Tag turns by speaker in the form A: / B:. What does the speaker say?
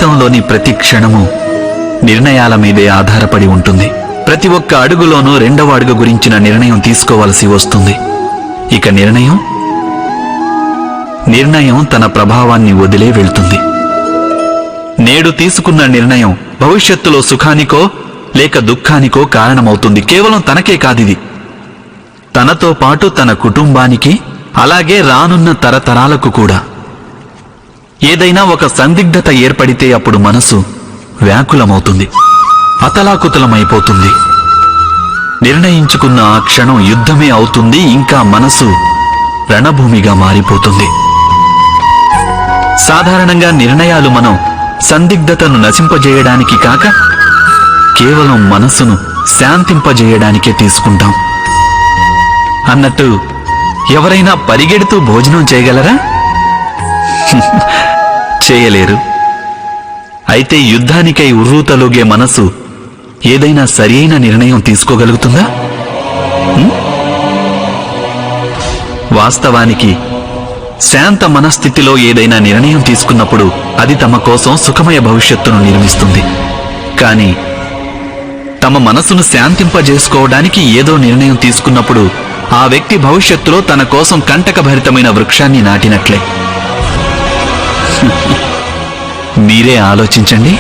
A: జీవితంలోని ప్రతి క్షణము నిర్ణయాల మీదే ఆధారపడి ఉంటుంది. ప్రతి ఒక్క అడుగులోనూ రెండవ అడుగు గురించిన నిర్ణయం తీసుకోవలసి వస్తుంది. ఇక నిర్ణయం తన ప్రభావాన్ని వదిలే వెళ్తుంది. నేడు తీసుకున్న నిర్ణయం భవిష్యత్తులో సుఖానికో లేక దుఃఖానికో కారణమవుతుంది. కేవలం తనకే కాదిది, తనతో పాటు తన కుటుంబానికి, అలాగే రానున్న తరతరాలకు కూడా. ఏదైనా ఒక సందిగ్ధత ఏర్పడితే అప్పుడు మనసు వ్యాకులమవుతుంది, అతలాకుతలమైపోతుంది. నిర్ణయించుకున్న ఆ క్షణం యుద్ధమే అవుతుంది. ఇంకా మనసు రణభూమిగా మారిపోతుంది. సాధారణంగా నిర్ణయాలు మనం సందిగ్ధతను నశింపజేయడానికి కాక కేవలం మనసును శాంతింపజేయడానికే తీసుకుంటాం. అన్నట్టు ఎవరైనా పరిగెడుతూ భోజనం చేయగలరా? చేయలేరు. అయితే యుద్ధానికై ఉర్రూతలూగే మనసు ఏదైనా సరియైన నిర్ణయం తీసుకోగలుగుతుందా? వాస్తవానికి శాంత మనస్థితిలో ఏదైనా నిర్ణయం తీసుకున్నప్పుడు అది తమ కోసం సుఖమయ భవిష్యత్తును నిర్మిస్తుంది. కానీ తమ మనసును శాంతింపజేసుకోవడానికి ఏదో నిర్ణయం తీసుకున్నప్పుడు ఆ వ్యక్తి భవిష్యత్తులో తన కోసం కంటకభరితమైన వృక్షాన్ని నాటినట్లే. మీరే ఆలోచించండి.